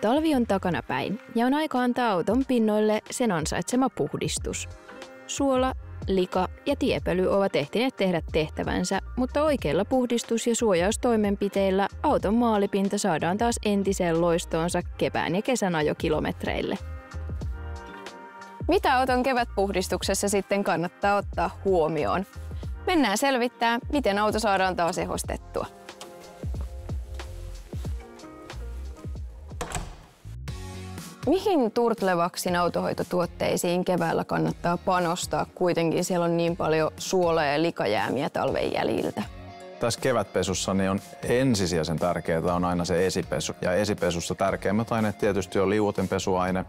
Talvi on takanapäin ja on aika antaa auton pinnoille sen ansaitsema puhdistus. Suola, lika ja tiepöly ovat ehtineet tehdä tehtävänsä, mutta oikeilla puhdistus- ja suojaustoimenpiteillä auton maalipinta saadaan taas entiseen loistoonsa kevään ja kesän ajokilometreille. Mitä auton kevätpuhdistuksessa sitten kannattaa ottaa huomioon? Mennään selvittää, miten auto saadaan taas ehostettua. Mihin Turtlevaksin autohoitotuotteisiin keväällä kannattaa panostaa? Kuitenkin siellä on niin paljon suola- ja likajäämiä talven jäljiltä. Tässä kevätpesussa niin on ensisijaisen tärkeää on aina se esipesu. Ja esipesussa tärkeimmät aineet tietysti on liuotinpesuaine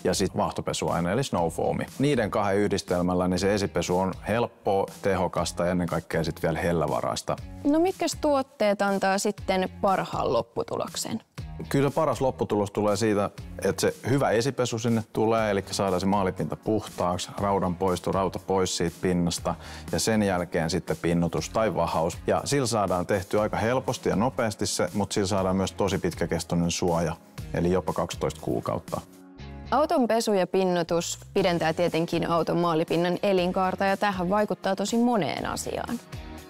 ja sitten vaahtopesuaine eli snowfoami. Niiden kahden yhdistelmällä niin se esipesu on helppoa, tehokasta ja ennen kaikkea sitten vielä hellävaraista. No mitkä tuotteet antaa sitten parhaan lopputuloksen? Kyllä paras lopputulos tulee siitä, että se hyvä esipesu sinne tulee, eli saadaan se maalipinta puhtaaksi, rauta pois siitä pinnasta ja sen jälkeen sitten pinnotus tai vahaus. Ja sillä saadaan tehty aika helposti ja nopeasti se, mutta sillä saadaan myös tosi pitkäkestoinen suoja, eli jopa 12 kuukautta. Auton pesu ja pinnotus pidentää tietenkin auton maalipinnan elinkaarta ja tähän vaikuttaa tosi moneen asiaan.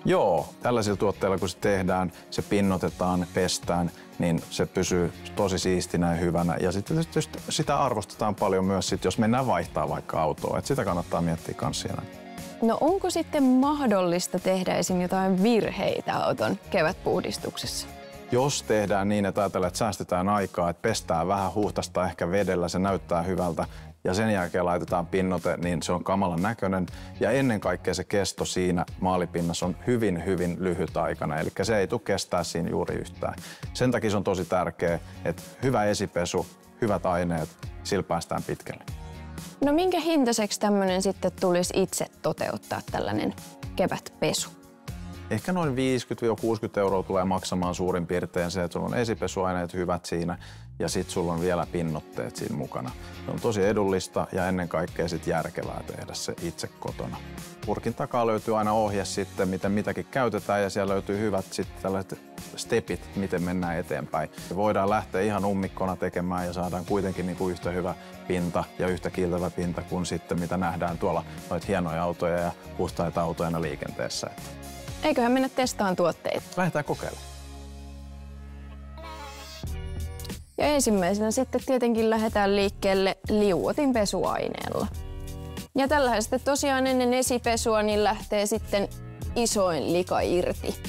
Joo, tällaisilla tuotteilla kun se tehdään, se pinnotetaan, pestään, niin se pysyy tosi siistinä ja hyvänä. Ja sitten sitä arvostetaan paljon myös, sit, jos mennään vaihtaa vaikka autoa. Et sitä kannattaa miettiä kans siellä. No onko sitten mahdollista tehdä esim. Jotain virheitä auton kevätpuhdistuksessa? Jos tehdään niin, että ajatellaan, että säästetään aikaa, että pestään vähän huuhtasta ehkä vedellä, se näyttää hyvältä ja sen jälkeen laitetaan pinnote, niin se on kamalan näköinen. Ja ennen kaikkea se kesto siinä maalipinnassa on hyvin, hyvin lyhyt aikana, eli se ei tule kestää siinä juuri yhtään. Sen takia se on tosi tärkeää, että hyvä esipesu, hyvät aineet, sillä päästään pitkälle. No minkä hintaiseksi tämmöinen sitten tulisi itse toteuttaa tällainen kevätpesu? Ehkä noin 50–60 € tulee maksamaan suurin piirtein se, että sulla on esipesuaineet hyvät siinä ja sitten sulla on vielä pinnotteet siinä mukana. Se on tosi edullista ja ennen kaikkea sit järkevää tehdä se itse kotona. Purkin takaa löytyy aina ohje sitten, miten mitäkin käytetään ja siellä löytyy hyvät sitten tällaiset stepit, miten mennään eteenpäin. Ja voidaan lähteä ihan ummikkona tekemään ja saadaan kuitenkin niinku yhtä hyvä pinta ja yhtä kiiltävä pinta kuin sitten mitä nähdään tuolla noita hienoja autoja ja puhtaita autoja liikenteessä. Eiköhän mennä testaamaan tuotteita. Lähdetään kokeilemaan. Ja ensimmäisenä sitten tietenkin lähdetään liikkeelle liuotinpesuaineella. Ja tällä sitten tosiaan ennen esipesua niin lähtee sitten isoin lika irti.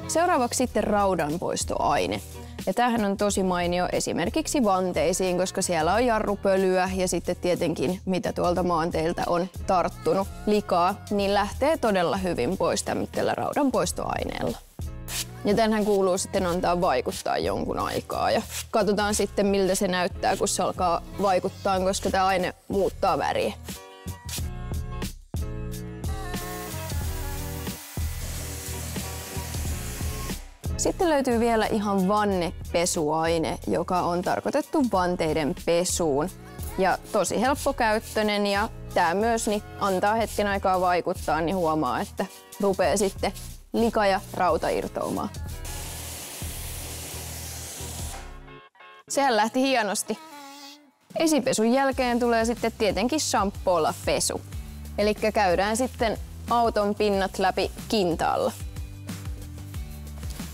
Seuraavaksi sitten raudanpoistoaine. Ja tämähän on tosi mainio esimerkiksi vanteisiin, koska siellä on jarrupölyä ja sitten tietenkin mitä tuolta maanteiltä on tarttunut likaa, niin lähtee todella hyvin pois tämmöisellä raudanpoistoaineella. Ja tämänhän kuuluu sitten antaa vaikuttaa jonkun aikaa ja katsotaan sitten miltä se näyttää, kun se alkaa vaikuttaa, koska tämä aine muuttaa väriä. Sitten löytyy vielä ihan vannepesuaine, joka on tarkoitettu vanteiden pesuun. Ja tosi helppokäyttöinen ja tämä myös niin antaa hetken aikaa vaikuttaa, niin huomaa, että rupeaa sitten lika ja rauta irtoamaan. Sehän lähti hienosti. Esipesun jälkeen tulee sitten tietenkin shampoolla pesu. Eli käydään sitten auton pinnat läpi kintaalla.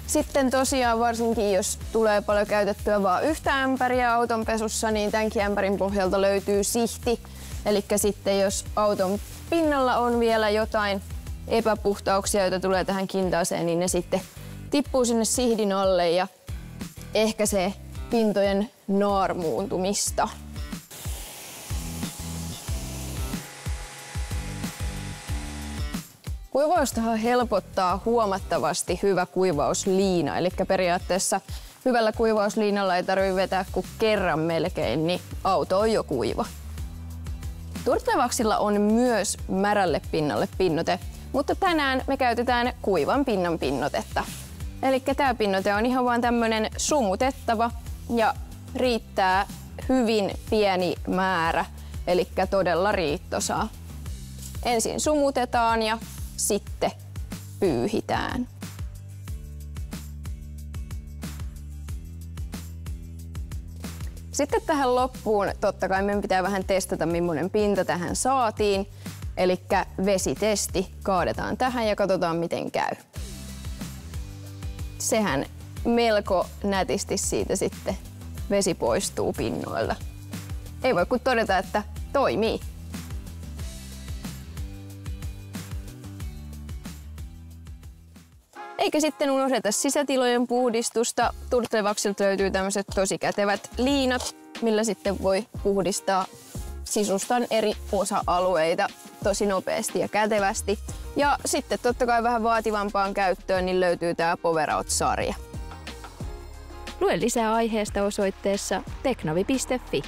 Sitten tosiaan varsinkin, jos tulee paljon käytettyä vain yhtä ämpäriä autonpesussa, niin tämänkin ämpärin pohjalta löytyy sihti. Eli sitten jos auton pinnalla on vielä jotain epäpuhtauksia, joita tulee tähän kintaaseen, niin ne sitten tippuu sinne sihdin alle ja ehkäisee pintojen naarmuuntumista. Kuivaustahan helpottaa huomattavasti hyvä kuivausliina, eli periaatteessa hyvällä kuivausliinalla ei tarvitse vetää kuin kerran melkein, niin auto on jo kuiva. Turtlevaksilla on myös märälle pinnalle pinnote, mutta tänään me käytetään kuivan pinnan pinnotetta. Eli tämä pinnote on ihan vaan tämmönen sumutettava ja riittää hyvin pieni määrä, eli todella riittosaa. ensin sumutetaan ja sitten pyyhitään. Sitten tähän loppuun totta kai meidän pitää vähän testata, millainen pinta tähän saatiin. Elikkä vesitesti kaadetaan tähän ja katsotaan miten käy. Sehän melko nätisti siitä sitten vesi poistuu pinnoilta. Ei voi kuin todeta, että toimii. Eikä sitten unohdeta sisätilojen puhdistusta. Turtlevaksilta löytyy tämmöiset tosi kätevät liinat, millä sitten voi puhdistaa sisustan eri osa-alueita tosi nopeasti ja kätevästi. Ja sitten totta kai vähän vaativampaan käyttöön niin löytyy tää Power Out-sarja. Lue lisää aiheesta osoitteessa teknovi.fi.